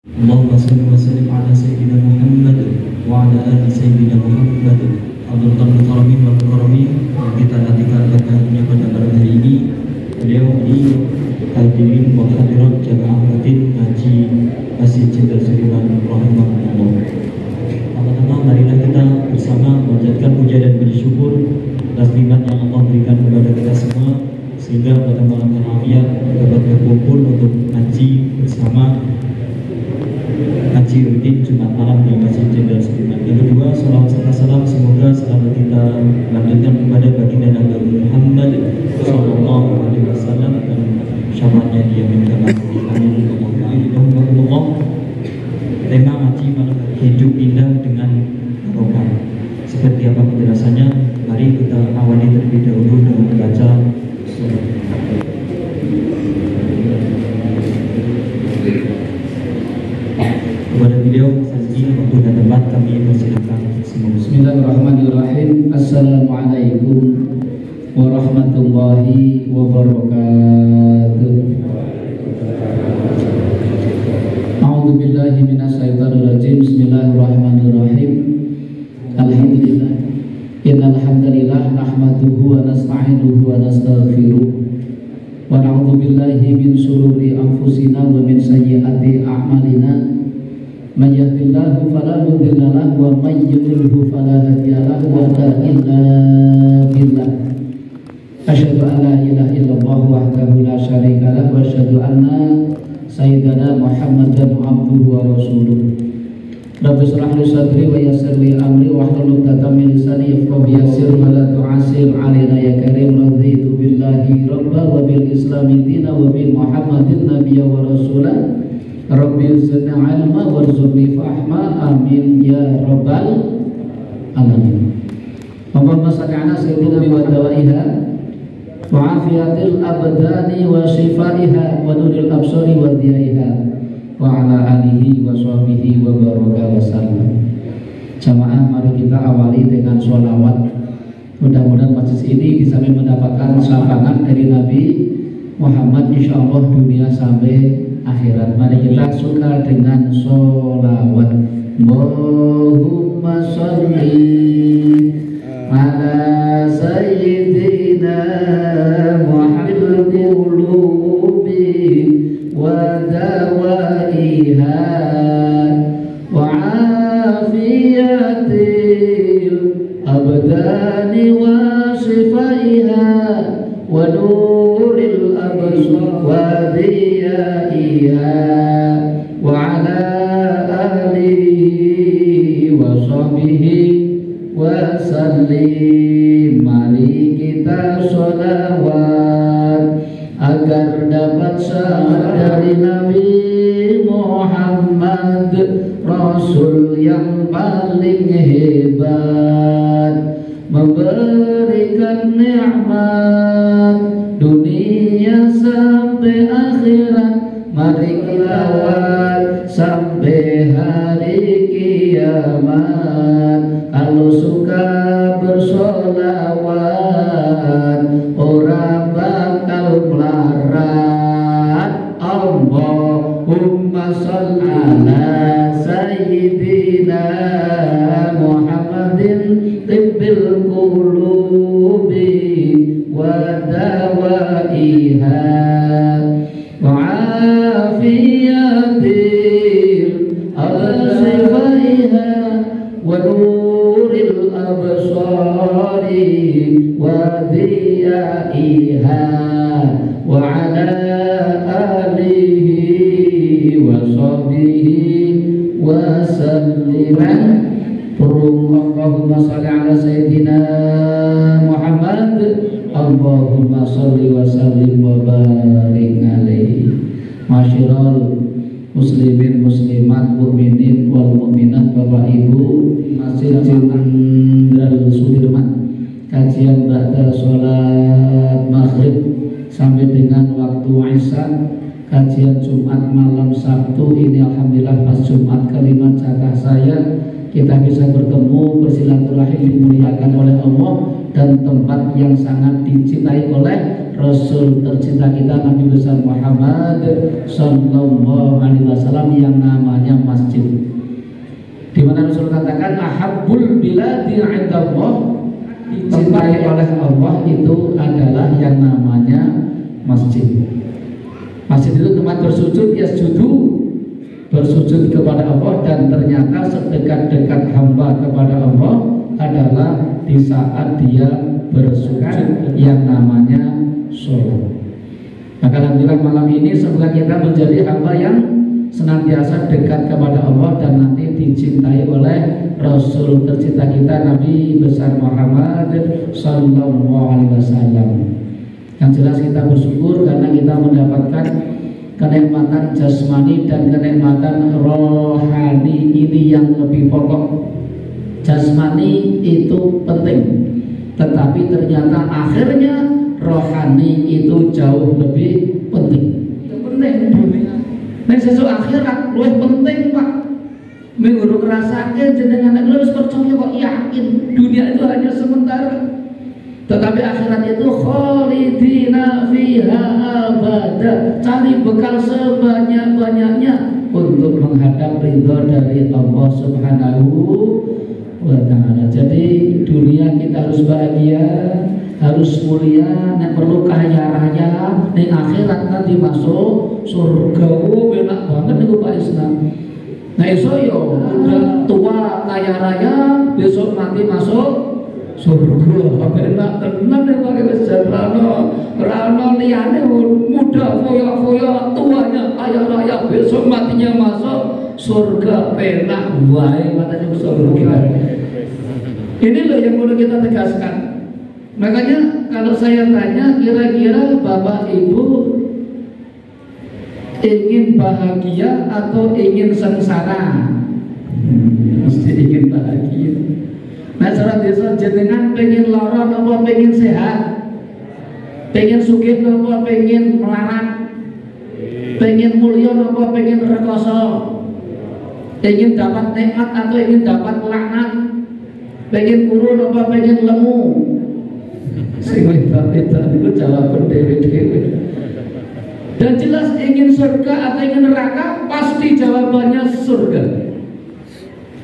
Allahumma salli wa sallim ala sayyidina Muhammad wa ala ali sayyidina Muhammad. Abdul Karamin wa Karamin yang kita nantikan berkahnya pada malam hari ini. Beliau ini hadirin wa hadirat jamaah rutin ngaji Masjid Jenderal Sudirman rahimahullah. Pertama-tama marilah kita bersama mengucapkan puja dan bersyukur atas nikmat yang Allah berikan kepada kita semua, sehingga pada malam terakhir dapat berkumpul untuk ngaji bersama, ngaji rutin Jumat malam di Masjid Jenderal Sudirman. Yang kedua, salawat serta salam semoga selalu kita lanjutkan kepada baginda Nabi Muhammad sallallahu alaihi wasallam dan syafaatnya dia minta amin. Allah. Tema ngaji malam hidup indah dengan barokah. Seperti apa penjelasannya? Mari kita awali terlebih dahulu dengan membaca surat. Kepada beliau saksi waktu dan tempat kami persilakan semua. Bismillahirrahmanirrahim. Assalamualaikum warahmatullahi wabarakatuh. A'udzu billahi minasyaitonir rajim. Bismillahirrahmanirrahim. Alhamdulillah. Innal hamdalillah nahmaduhu wa nasta'inuhu wa nastaghfiruh. Wa na'udzu billahi min shururi anfusina wa min sayyiati a'malina. Man yahdihillahu fala mudilla lahu wa man yudlilhu fala hadiya lahu wa la ilaha illallah. Asyhadu an la ilaha illallah wahdahu la syarika lahu wa asyhadu anna sayyidana Muhammadan abduhu wa rasuluh. Rabbi shrah li sadri wa yassir li amri wahlul 'uqdatam min lisani yafqahu yassir wa la tu'assir 'alaina ya karim. Raditu billahi rabba wa bil islami dina wa bi Muhammadin nabiyya wa rasulah. Rabbi zidni ilma warzuqni fahma amin ya rabbal alamin. Allahumma shalli ala sayyidina wa dawaiha wa afiyatil abdani wa shifaiha wa nuril absari wa diyaiha wa ala alihi wa sahbihi wa baraka wa sallam. Jamaah, mari kita awali dengan sholawat. Mudah-mudahan majlis ini bisa mendapatkan syafaat dari Nabi Muhammad insyaallah dunia sampai akhirat. Mari kita suka dengan sholawat. Allahumma sholli ala sayyidina Muhammadil qulubi wa dawaiha wa afiyatil abdani wa shifaiha wa nuril absar wa diyaiha wa ala alihi wa sahbihi wa sallim. Mari kita sholawat agar dapat syafaat dari Nabi Muhammad, Rasul yang paling hebat, memberikan nikmat dunia sampai akhirat. Mari kita awal sampai hari kiamat. Kalau suka bersolawat, orang bakal melarat. Allahumma sholli ala sayyidina Muhammadin tibbil qulubi wa dawaiha wa afiyatil absariha wa nuril absari wa diyaiha wa ala alihi wa sahbihi wa sallim. Allahumma sholli ala sayyidina Muhammad. Allahumma sholli wa sallim wa barik alaihi. Masyiral muslimin muslimat mukminin wal mukminat, Bapak Ibu, Masjid Jenderal Sudirman, kajian ba'da sholat maghrib sampai dengan waktu Isya, kajian Jumat malam Sabtu ini. Alhamdulillah pas Jumat kelima jatah saya kita bisa bertemu, bersilaturahim, dimuliakan oleh Allah, dan tempat yang sangat dicintai oleh Rasul tercinta kita Nabi besar Muhammad Sallallahu Alaihi Wasallam yang namanya masjid. Di mana Rasul katakan ahabbul biladi 'indallah, dicintai oleh Allah itu adalah yang namanya masjid. Masjid itu tempat bersujud, yasjudu, bersujud kepada Allah, dan ternyata sedekat-dekat hamba kepada Allah adalah di saat dia bersujud yang namanya sholat. Maka alhamdulillah malam ini semoga kita menjadi hamba yang senantiasa dekat kepada Allah dan nanti dicintai oleh Rasul tercinta kita Nabi besar Muhammad Sallallahu Alaihi Wasallam. Yang jelas kita bersyukur karena kita mendapatkan kenikmatan jasmani dan kenikmatan rohani ini yang lebih pokok. Jasmani itu penting, tetapi ternyata akhirnya rohani itu jauh lebih penting. Penting dunia. Nek sesuk akhirat luwih penting, Pak. Minggu ngrasake jenengan nek wis percaya kok yakin dunia itu hanya sementara. Tetapi akhirat itu khalidina fiha abada. Cari bekal sebanyak-banyaknya untuk menghadap ridho dari Allah Subhanahu wa ta'ala. Jadi dunia kita harus bahagia, harus mulia, nek perlu kaya raya, nek akhirat nanti masuk surga. Enak banget niku Pak Islam. Nah iso yo udah tua kaya raya, besok nanti masuk surga. Enak tenan nek pakai wis rano liyane muda foya-foya, tuanya kaya raya, besok matinya masuk surga. Penak wae matane surga. Ini loh yang perlu kita tegaskan. Makanya kalau saya tanya, kira-kira Bapak Ibu ingin bahagia atau ingin sengsara? Mesti ingin bahagia. Nah, cara desa jenengan pengen lara apa pengen sehat? Pengen sugih apa pengen melarat? Pengen mulia apa pengen rekoso? Ingin dapat nikmat atau ingin dapat laknat? Pengen kurun apa pengen lemu? Sing beda-beda itu jawaban dewe-dewe. Dan jelas ingin surga atau ingin neraka, pasti jawabannya surga.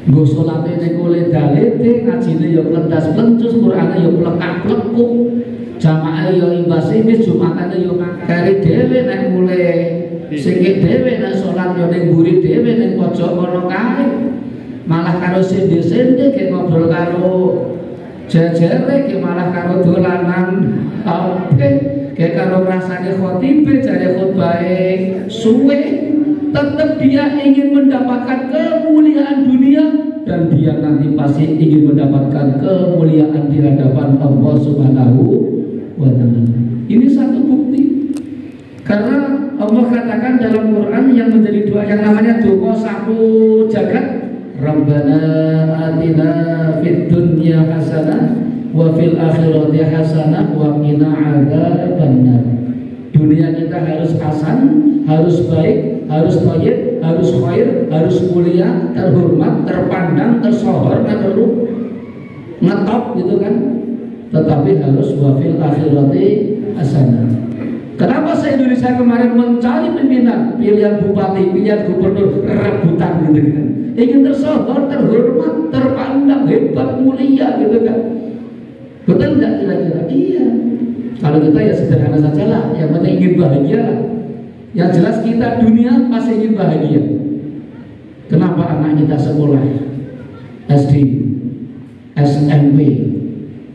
Nggo salate nek oleh dalete, ngajine ya plendas-plencus, Qur'ane ya plekak-plekuk, jamaah ya imbas-imbas, Jumatane ya kari dhewe nek mulai singkit dhewe nek salat ya ning mburi dhewe ning pojok kono kae. Malah karo sende-sende kayak ngobrol karo jajare, kayak malah karo dolanan kayak karo rasanya khotibe jare khotbahe suwe. Tetap dia ingin mendapatkan kemuliaan dunia, dan dia nanti pasti ingin mendapatkan kemuliaan di hadapan Allah Subhanahu wa ta'ala. Ini satu bukti. Karena Allah katakan dalam Quran yang menjadi doa yang namanya doa sapu jagat, Rabbana atina fid dunya hasanah wa fil akhirati hasanah wa qina adzabannar. Dunia kita harus hasan, harus baik, harus thayyib, harus khair, harus mulia, terhormat, terpandang, tersohor, ngetop gitu kan. Tetapi harus wa fil akhirati hasanah. Kenapa se-Indonesia kemarin mencari pimpinan, pilihan bupati, pilihan gubernur, rebutan gitu kan. Ingin tersohor, terhormat, terpandang, hebat, mulia gitu kan. Betul tidak kira-kira? Iya. Kalau kita ya sederhana saja lah, yang penting ingin bahagia lah. Yang jelas kita dunia pasti ingin bahagia. Kenapa anak kita sekolah SD, SMP,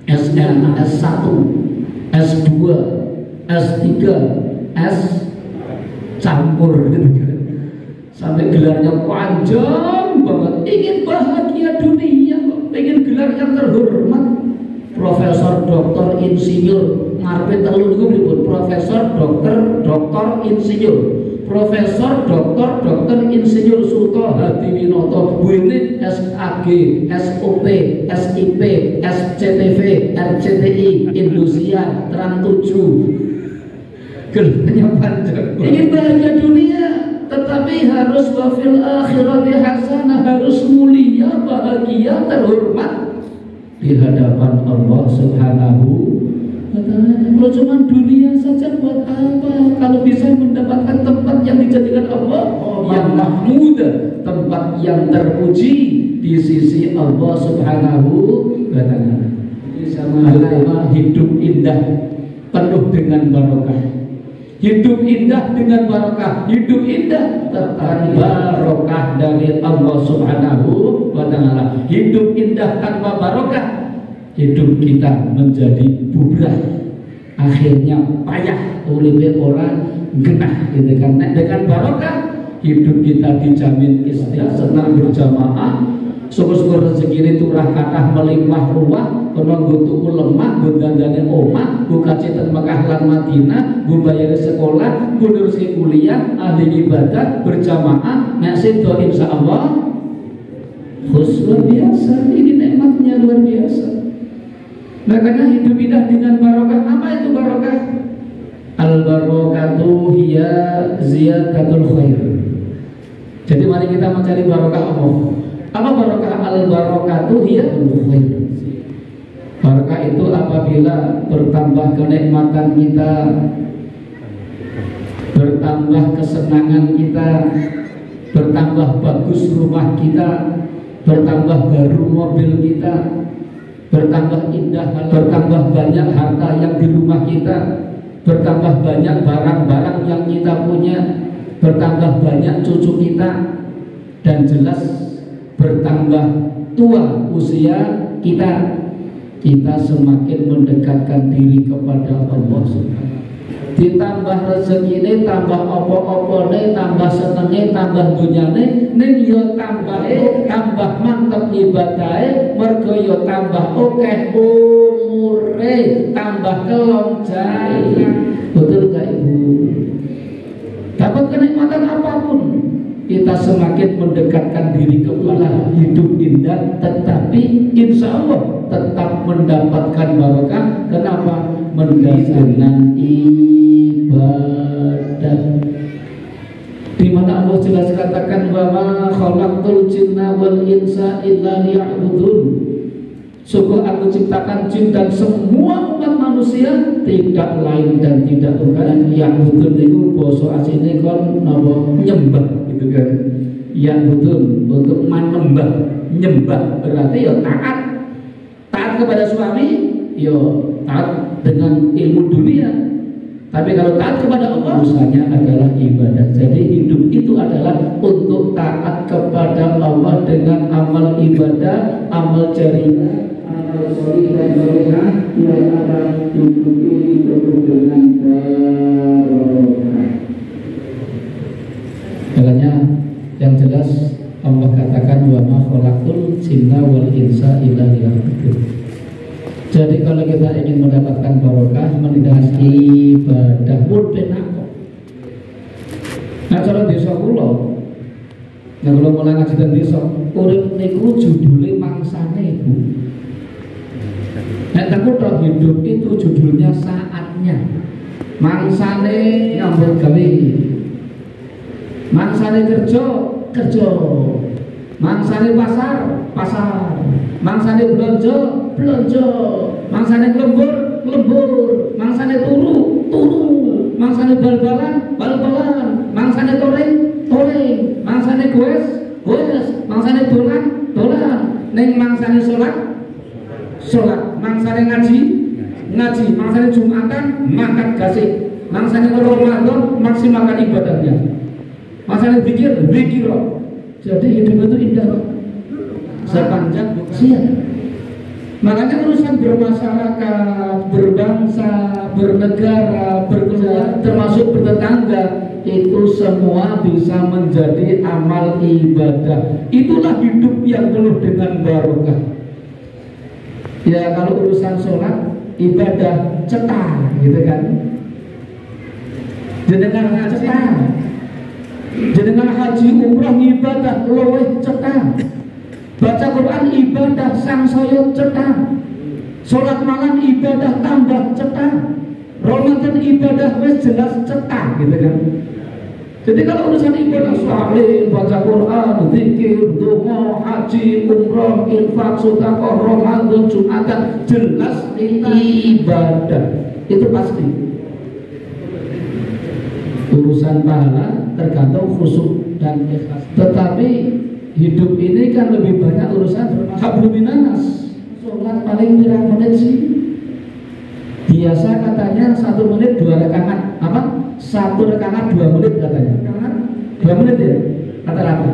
SMA, S1, S2, S3, S campur gitu kan. Sampai gelarnya panjang banget. Ingin bahagia dunia, ingin gelar yang terhormat. Profesor, doktor, insinyur, ngarepe telu niku pripun? Profesor, doktor, insinyur. Profesor, doktor, insinyur Suto Hadiwinoto, buine SAG, SOP, SIP, SCTV, RCTI, Indosiar, Trans 7. Gelarnya panjang. Ingin bahagia dunia, tetapi harus wa fil akhirati hasanah, harus mulia, bahagia, terhormat di hadapan Allah Subhanahu wa ta'ala. Kalau cuma dunia saja buat apa? Kalau bisa mendapatkan tempat yang dijadikan Allah yang mahmud, tempat yang terpuji di sisi Allah Subhanahu wa ta'ala. Sama hidup indah penuh dengan barokah. Hidup indah dengan barokah. Hidup indah tanpa barokah dari Allah Subhanahu wa ta'ala. Hidup indah tanpa barokah, hidup kita menjadi bubrah, akhirnya payah, uripe orang genah gitu kan. Dengan barokah hidup kita dijamin istiqomah, senang berjamaah, syukur-syukur rezeki ini turah kathah melimpah ruah, kono nggo tuku lemah, nggo dandane omah, nggo kaji teng Mekah lan Madinah, nggo bayar sekolah, nggo nurusi kuliah, ahli ibadah berjamaah, nek sedo insyaallah luar biasa. Ini nikmatnya luar biasa. Makanya hidup indah dengan barokah. Apa itu barokah? Al barokatu hiya ziyadatul khair. Jadi mari kita mencari barokah Allah. Apa barokah? Al barokatu hiya khair. Barokah itu apabila bertambah kenikmatan kita, bertambah kesenangan kita, bertambah bagus rumah kita, bertambah baru mobil kita, bertambah indah, bertambah banyak harta yang di rumah kita, bertambah banyak barang-barang yang kita punya, bertambah banyak cucu kita, dan jelas bertambah tua usia kita, kita semakin mendekatkan diri kepada Allah Subhanahu. Ditambah rezeki ini, tambah opo-opo ini, tambah senengnya, tambah dunyane, ning yo tambah mantep ibadahe, mergo yo tambah akeh umure, tambah kelonjai. Betul gak Ibu? Dapat kenikmatan apapun, kita semakin mendekatkan diri kepada hidup indah, tetapi insya Allah tetap mendapatkan barokah. Kenapa? Dengan ibadah, di mana Allah jelas katakan bahwa khalaqtul jinna wal insa illa liya'budun. Sungguh aku ciptakan jin dan semua umat manusia tidak lain dan tidak bukan ya'budun. Itu basa asline kon napa nyembah gitu kan. Ya'budun untuk menyembah, nyembah berarti ya taat. Taat kepada suami, ya taat dengan ilmu dunia. Tapi kalau taat kepada Allah, urusannya adalah ibadah. Jadi hidup itu adalah untuk taat kepada Allah dengan amal ibadah, amal jariah, amal sholih dan solehah yang akan diikuti dengan barokah. Makanya yang jelas Allah katakan wa ma khalaqtul jinna wal insa illa liya'budun. Jadi kalau kita ingin mendapatkan barokah, mendapatkan ibadah pun penak. Nah cara desa kula, nah kalau mulai ngaji teng desa, urip niku judule mangsane Ibu. Nek tak kok hidup itu judulnya saatnya. Mangsane nyambut gawe. Mangsane kerja, kerja. Mangsane pasar, pasar. Mangsane belanja, belanja. Mangsane lembur, lembur. Mangsane turu, turu. Mangsane bal-balan, bal-balan. Mangsane toreng, toreng. Mangsane goes, goes. Mangsane dolan, dolan. Neng mangsane sholat, sholat. Mangsane ngaji, ngaji. Mangsane Jumatan, makan gasik. Mangsane Ramadan, maksimalkan ibadahnya. Mangsane zikir, zikir. Jadi hidup itu indah sepanjang siang. Makanya urusan bermasyarakat, berbangsa, bernegara, berkeluarga, termasuk bertetangga, itu semua bisa menjadi amal ibadah. Itulah hidup yang penuh dengan barokah. Ya kalau urusan sholat, ibadah cetar, gitu kan? Jenengan cetar. Jenengan haji umrah ibadah luwih cetha. Baca Quran ibadah sangsaya cetha. Salat malam ibadah tambah cetha. Ramadan ibadah wis jelas cetha gitu kan. Jadi kalau urusan ibadah saleh, baca Quran, zikir, donga, haji, umroh, infak, sedekah, Ramadan, Jumatan, jelas ibadah. Itu pasti. Urusan pahala tergantung khusyuk dan ikhlas. Tetapi hidup ini kan lebih banyak urusan habluminanas. Sholat paling berapa menit sih? Biasa katanya 1 menit 2 rakaat. Apa? 1 rakaat 2 menit katanya. 2 menit ya rata-rata.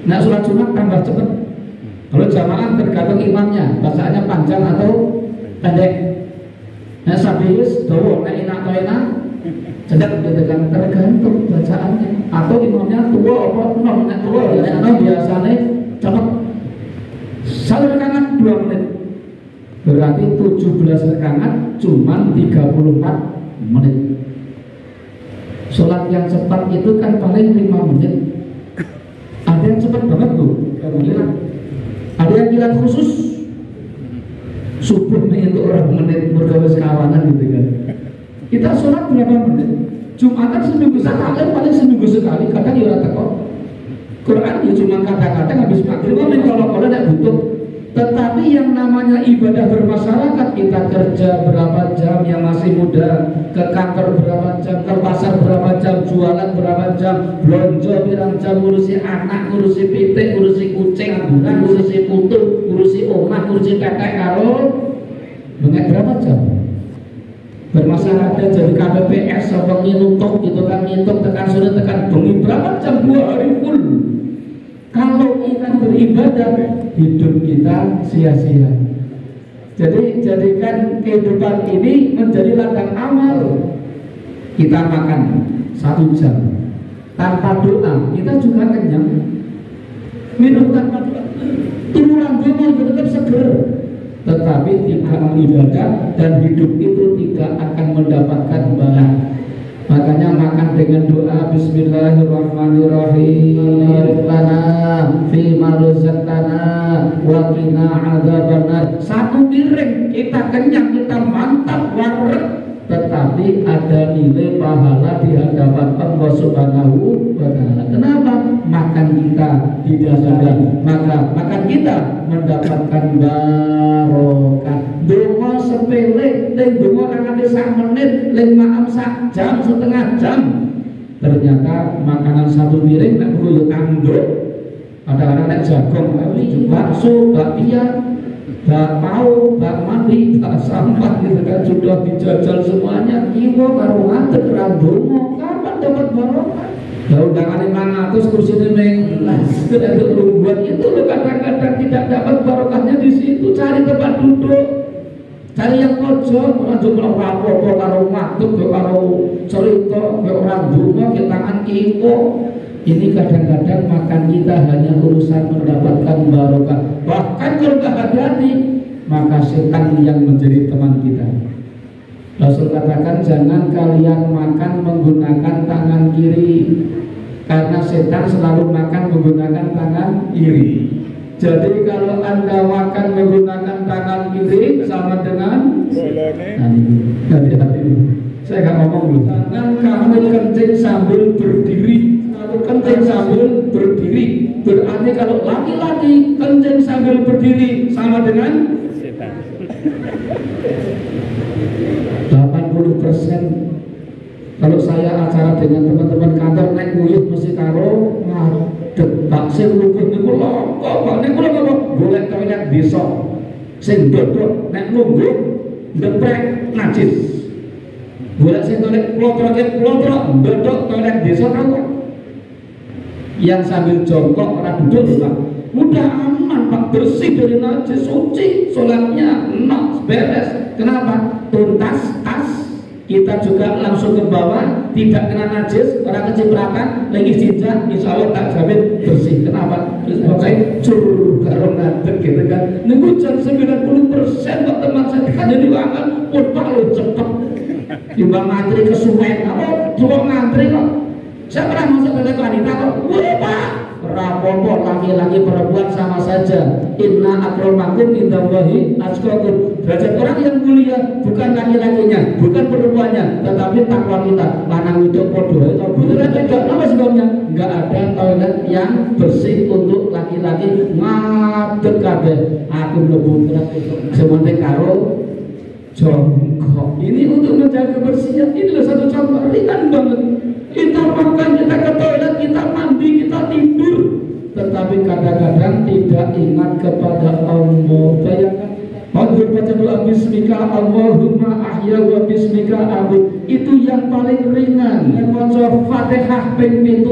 Nah sholat sunat tambah cepat. Kalau jamaah tergantung imamnya, bacaannya panjang atau pendek. Nah sabihis, dawa, enak atau enak, sedang tergantung bacaannya. Atau imamnya tua apa nom, tua ya nom biasanya cepat. 1 rakaat 2 menit. Berarti 17 rakaat cuman 34 menit. Sholat yang cepat itu kan paling 5 menit. Ada yang cepat banget tuh, ada yang kilat khusus. Subuh nih itu orang menit bergawe sekawanan gitu kan. Kita sholat berapa menit? Jumatan seminggu sekali, paling seminggu sekali. Kadang ya teko. Quran ya cuma kadang-kadang habis maghrib kalau tidak butuh. Tetapi yang namanya ibadah bermasyarakat, kita kerja berapa jam yang masih muda, ke kantor berapa jam, ke pasar berapa jam, jualan berapa jam, belanja berapa jam, ngurusi anak, ngurusi pitik, ngurusi kucing, ngurusi putu, ngurusi omah, ngurusi tetek karo bengek berapa jam? Bermasyarakat jadi KPPS apa nginutok gitu kan, nginutok tekan sore tekan bengi berapa jam, 2 hari full. Kalau kita beribadah, hidup kita sia-sia. Jadi jadikan kehidupan ini menjadi ladang amal. Kita makan 1 jam tanpa doa, kita juga kenyang. Minum tanpa doa, turunan doa tetap seger. Tetapi tidak ibadah dan hidup itu tidak akan mendapatkan bahan. Makanya makan dengan doa Bismillahirrahmanirrahim. Lana fi ma razaqtana wa qina adzabannar. 1 piring kita kenyang, kita mantap wareg, tetapi ada nilai pahala di hadapan Allah Subhanahu wa taala. Kenapa? Makan kita tidak sadar, maka makan kita mendapatkan barokah. Donga sepele, ning donga nangane 1 menit, ning maam 1 jam, setengah jam. Ternyata makanan 1 piring nek perlu yo tanduk. Kadang-kadang nek jagung, bakso, bakpia, bakpao, bakmati, bak sampah gitu kan sudah dijajal semuanya. Iwo karo ngadeg ra donga, kapan dapat barokah? Ya undangan 500 kursi ini itu lungguan itu lo kadang-kadang tidak dapat barokahnya di situ. Cari tempat duduk, cari yang pojok, orang jumlah rapopo karo ngadeg, karo cerita, orang donga ke tangan kiwo. Ini kadang-kadang makan kita hanya urusan mendapatkan barokah. Bahkan kalau nggak hati-hati, maka setan yang menjadi teman kita. Rasul katakan jangan kalian makan menggunakan tangan kiri, karena setan selalu makan menggunakan tangan kiri. Jadi kalau Anda makan menggunakan tangan kiri sama dengan hati-hati. Saya nggak ngomong dulu. Jangan kamu kencing sambil berdiri. Kencing sambil berdiri berarti kalau laki-laki kencing sambil berdiri sama dengan setan. 80% kalau saya acara dengan teman-teman kantor naik nguyuh mesti karo ngadeg tak sing lungguh niku lho kok niku lho golek toilet desa sing dodok nek lungguh ndeprek najis golek sing toilet klotrok dodok toilet desa kan yang sambil jongkok orang duduk Pak, mudah aman Pak, bersih dari najis, suci, sholatnya enak, beres. Kenapa? Tuntas, tas, kita juga langsung ke bawah, tidak kena najis, orang kecipratan, lagi jinjak, insya Allah tak jamin bersih. Kenapa? Terus pakai curug karo ngadeg gitu kan. Nunggu jam 90% Pak teman saya kan jadi wangan, pun Pak lo cepet. Timbang ngantri ke Sumen, apa? Dua ngantri kok. Saya pernah masuk ke wanita kok, wah Pak, rapopo laki-laki perempuan sama saja. Inna akramakum indallahi atqakum. Derajat orang yang mulia bukan laki-lakinya, bukan perempuannya, tetapi takwa kita. Lanang itu podo itu beneran tidak. Apa sebabnya? Enggak ada toilet yang bersih untuk laki-laki. Ngadeg kabeh. Aku mlebu semonte karo jongkok. Ini untuk menjaga kebersihan. Inilah satu contoh ringan banget. Kita makan, kita ke toilet, kita mandi, kita tidur, tetapi kadang-kadang tidak ingat kepada Allah. Bayangkan, Hadir baca doa bismika Allahumma ahya wa bismika abu. Itu yang paling ringan. Yang baca Fatihah ping 7,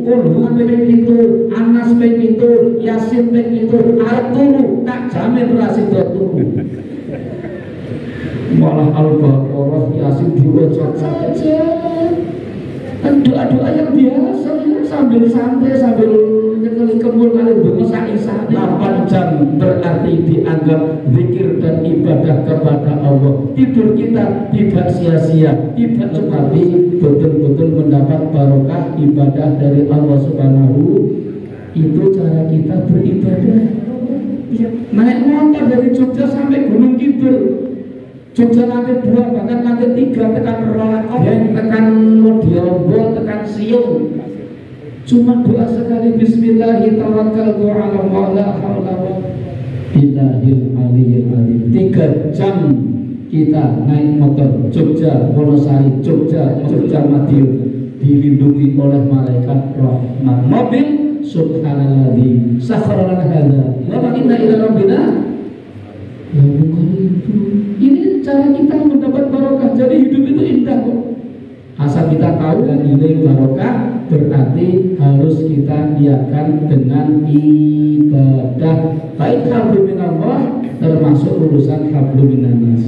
Qul ping 7, Anas ping 7, Yasin ping 7, Arturu tak jamin rasido turu. Malah Al-Baqarah Yasin diwaca saja. Doa-doa yang biasa sambil santai, sambil nyekeli kemul kali bengsa isa 8 jam berarti dianggap zikir dan ibadah kepada Allah. Tidur kita tidak sia-sia, tidak tetapi betul-betul mendapat barokah ibadah dari Allah Subhanahu. Itu cara kita beribadah. Naik motor dari Jogja sampai Gunung Kidul, Jogja lantai 2 bahkan lantai 3, tekan Roland Obeng, tekan Modiombo, tekan Siung, cuma doa sekali Bismillahirrahmanirrahim ala Allah la haula billahil aliyyil azim. 3 jam kita naik motor Jogja Wonosari, Jogja Madiun, dilindungi oleh malaikat rahmat. Mobil subhanalladzi sakhkhara lana hadza wa inna ila rabbina. Ini cara kita mendapat barokah. Jadi hidup itu indah kok. Asal kita tahu dan nilai barokah, berarti harus kita niatkan dengan ibadah. Baik hablum minallah termasuk urusan hablum minannas.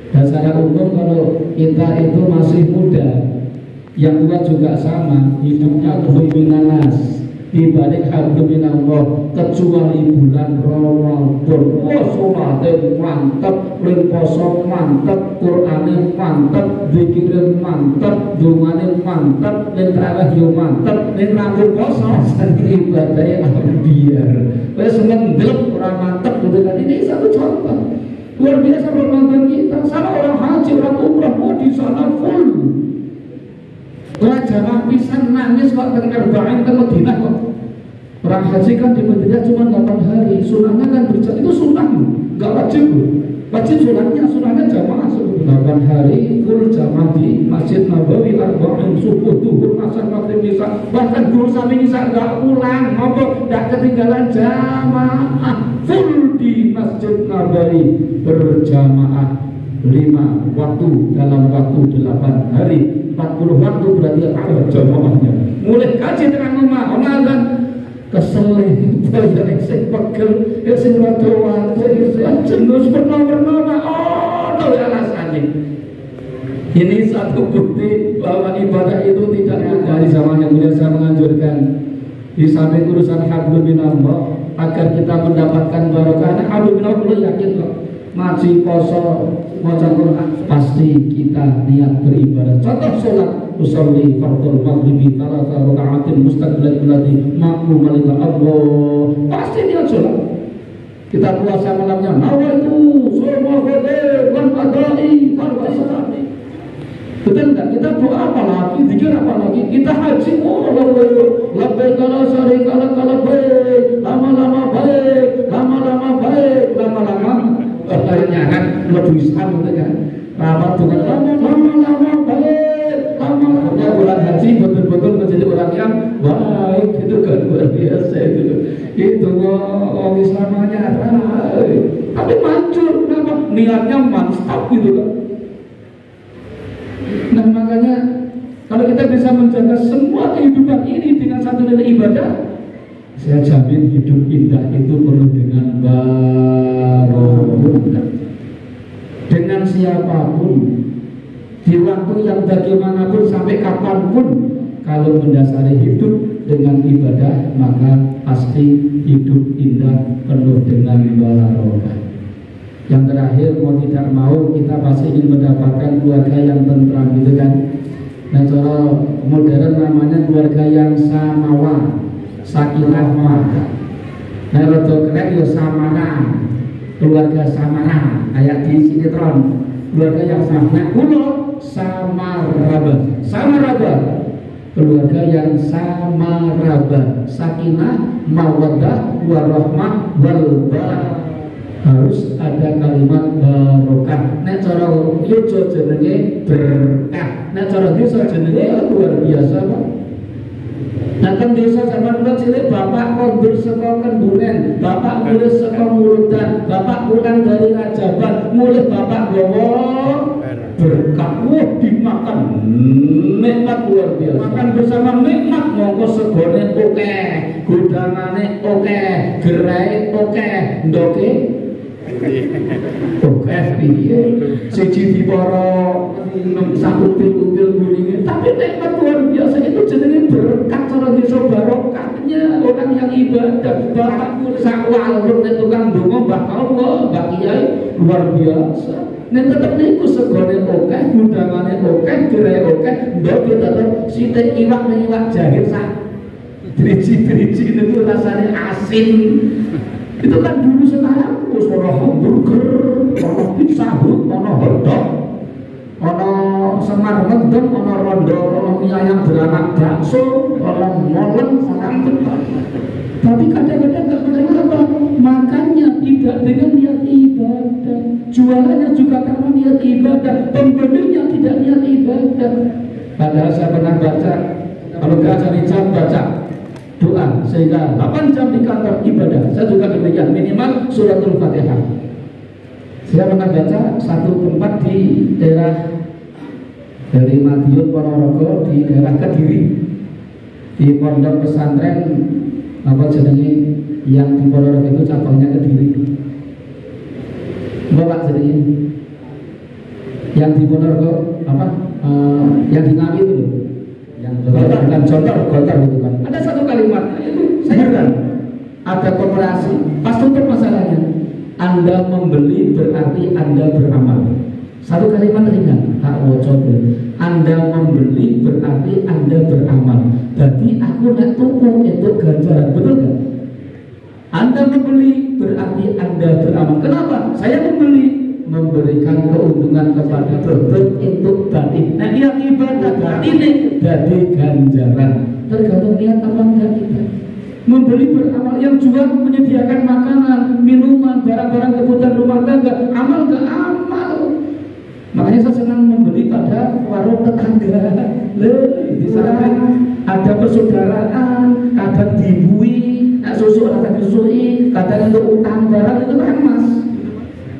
Dan secara umum kalau kita itu masih muda, yang tua juga sama, hidupnya hablum minannas dibalik hablum minallah, kecuali bulan Ramadan. Oh, sholatnya mantap, poso mantap, Qur'annya mantap, zikirnya mantap, dunganya mantap, tarawih mantap, rambut poso, ibadahnya ambiar. Wes mendelep orang mantap gitu kan. Ini satu contoh luar biasa Ramadan kita. Sama orang haji, orang umrah, oh di sana full. Orang jamaah pisan nangis kok terbang ke Madinah kok. Orang haji kan di Madinah cuma 8 hari, sunahnya kan berjalan, itu sunah, nggak wajib. Wajib sunahnya jamaah 8 hari full jamaah di Masjid Nabawi, arba'in subuh, duhur, asar, maghrib, isya, bahkan duhur sampai isya nggak pulang, ngobrol, nggak ketinggalan jamaah full di Masjid Nabawi berjamaah 5 waktu dalam waktu 8 hari, 40 waktu berarti ada jamaahnya. Mulai kaji dengan rumah, kan keselih, banyak sing pegel, sing rada wae, jenuh pernah-pernah, no alasannya. Ini satu bukti bahwa ibadah itu tidak mudah. Di zaman yang mulia saya menganjurkan di samping urusan hablum minallah agar kita mendapatkan barokah. Hablum minallah yakin kok. Ngaji, poso, maca Quran, pasti kita niat beribadah. Contoh sholat, usolli fardhu maghribi 3 raka'atin mustaqbilan qiblati ma'muman lillah Allah. Pasti niat sholat. Kita puasa malamnya, nawaitu sholma ghadir wan qada'i fardhu salati. Betul enggak? Kita doa apa lagi? Zikir apa lagi? Kita haji, oh labbaik la syarika lak labbaik, lama-lama baik, lama-lama baik, lama-lama katanya kan lebih Islam gitu kan. Rapat dengan lama-lama baik, lama-lama bulan haji betul-betul menjadi orang yang baik gitu kan, luar biasa itu. Itu orang Islamnya baik, tapi manjur, kenapa? Niatnya mantap gitu kan. Nah makanya kalau kita bisa menjaga semua kehidupan ini dengan satu nilai ibadah, saya jamin hidup indah itu penuh dengan barokah. Dengan siapapun, di waktu yang bagaimanapun, sampai kapanpun, kalau mendasari hidup dengan ibadah, maka pasti hidup indah penuh dengan barokah. Yang terakhir, mau tidak mau kita pasti ingin mendapatkan keluarga yang tentram gitu kan. Nah cara modern namanya keluarga yang samawa. sakinah mawaddah. Nah rada kena yo samaran, keluarga samaran kayak di sinetron keluarga yang sama. Kulo samaraba keluarga yang samaraba, sakinah mawaddah warahmah walbarakah. Harus ada kalimat barokah. Nek cara yojo jenenge berkah, nek cara desa jenenge luar biasa Pak. Nah kan desa zaman dulu cilik bapak kondur saka Kendungan, bapak mulih saka Mulutan, bapak pulang dari Rajaban, mulih bapak bawa berkah. Wah dimakan nikmat luar biasa. Makan bersama nikmat, mongko segone oke, gudangane oke, gerai oke, ndoke oke piye siji diporo satu upil guling, tapi nikmat luar biasa. Itu jenenge berkah cara desa barokahnya orang yang ibadah. Bapakku sakwal nek tukang donga Mbah Allah, Mbah Kiai luar biasa. Nek tetep niku segone oke, gudangane oke, gerai oke, ndoke tetep sithik iwak iwak jahe sak driji-driji itu rasanya asin. Itu kan dulu. Sekarang terus ono hamburger, ono pizza hut, ono hotdog, ono semar mendem, ono rondo, ono mie ayam beranak bakso, ono molen sarang beton. Tapi kadang-kadang nggak menerima apa? Makannya tidak dengan niat ibadah, jualannya juga karena niat ibadah, pembelinya tidak niat ibadah. Padahal saya pernah baca, kalau nggak cari jam baca doa sehingga 8 jam di kantor ibadah. Saya juga demikian, minimal suratul Fatihah. Saya pernah baca satu tempat di daerah dari Madiun Ponorogo, di daerah Kediri, di pondok pesantren apa jenenge yang di Ponorogo itu cabangnya Kediri. Bapak jenenge yang di Ponorogo apa? Yang di Ngawi itu, yang bukan Gontor itu kan. Ada satu kalimat itu saya heran. Ada koperasi, pas tutup masalahnya. Anda membeli berarti Anda beramal. Satu kalimat ringan, tak wocok. Anda membeli berarti Anda beramal. Jadi aku nak tuku itu ganjaran, betul nggak? Anda membeli berarti Anda beramal. Kenapa? Saya memberikan keuntungan kepada produk untuk batin. Nah niat ibadah ini jadi ganjaran. Tergantung niat apa enggak kita. Membeli beramal, yang jual menyediakan makanan, minuman, barang-barang kebutuhan rumah tangga, amal enggak amal. Makanya saya senang membeli pada warung tetangga. Di sana ada persaudaraan, kadang dibui, susu kadang disusui, kadang untuk utang barang itu kan mas.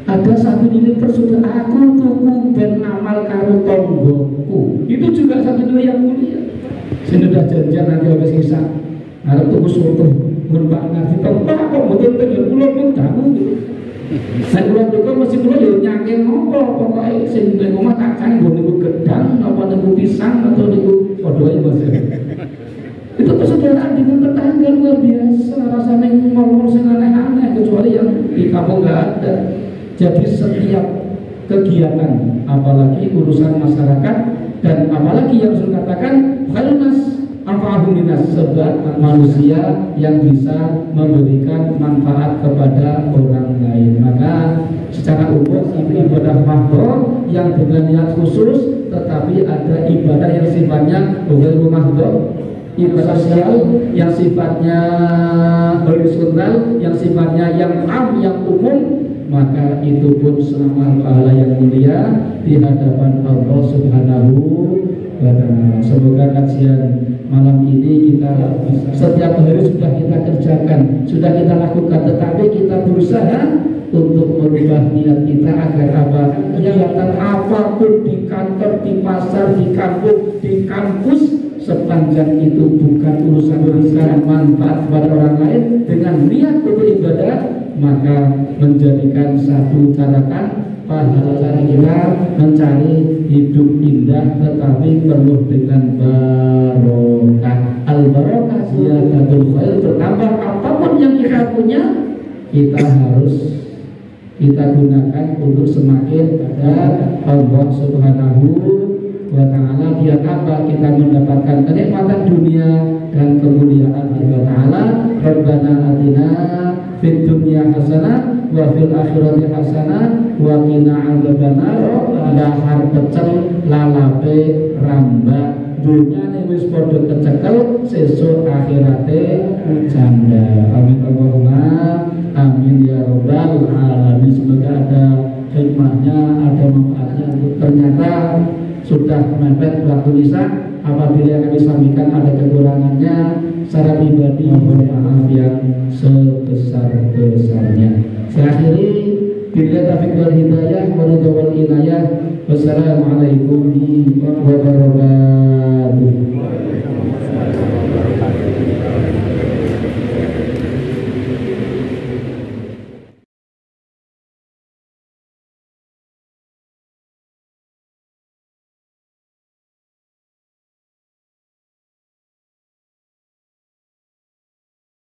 Ada satu nilai persaudaraan, aku tuku ben amal karo tonggoku. Itu juga satu nilai yang mulia. Sudah janjian nanti habis kisah. Harap tuku soto, mun Pak ngerti kok betul betul pulau pun tahu. Saya pulau juga masih pulau ya nyaking ngopo pokoknya sing ning omah tak cang niku gedang apa niku pisang atau niku padha ae Mas. Itu persaudaraan dengan tetangga luar biasa, rasanya ngomong sing aneh-aneh kecuali yang di kampung nggak ada. Jadi setiap kegiatan, apalagi urusan masyarakat dan apalagi yang saya katakan khairunas anfa'uhunas, sebab manusia yang bisa memberikan manfaat kepada orang lain. Maka secara umum ibadah mahdhur yang dengan niat khusus, tetapi ada ibadah yang sifatnya ghairu mahdhur, ibadah sosial yang sifatnya horizontal, yang sifatnya yang am, yang umum, maka itu pun selama pahala yang mulia di hadapan Allah Subhanahu wa Ta'ala. Semoga kajian malam ini kita setiap hari sudah kita kerjakan, sudah kita lakukan, tetapi kita berusaha untuk merubah niat kita agar apa? Kegiatan apapun di kantor, di pasar, di kampung, di kampus, sepanjang itu bukan urusan memberikan manfaat kepada orang lain dengan niat untuk ibadah, maka menjadikan satu catatan pahala kita mencari hidup indah, tetapi penuh dengan barokah. Al-barokah ziyadatul khair, bertambah apapun yang kita punya, kita harus kita gunakan untuk semakin pada Allah Subhanahu wa Ta'ala. Biar apa? Kita mendapatkan kenikmatan dunia dan kemuliaan Allah Ta'ala. Rabbana atina fid dunya hasanah wa fil akhirati hasanah wa qina adzabannar. Dahar pecel lalape rambak dunyane wis padha kecekel, sesuk akhirate janda. Amin Allahumma amin ya rabbal alamin. Semoga ada hikmahnya, ada manfaatnya. Ternyata sudah mepet waktu isya. Apabila kami sampaikan ada kekurangannya, secara pribadi mohon maaf yang sebesar-besarnya. Saya akhiri bila taufiq wal hidayah wa ridha wal inayah. Wassalamualaikum warahmatullahi wabarakatuh.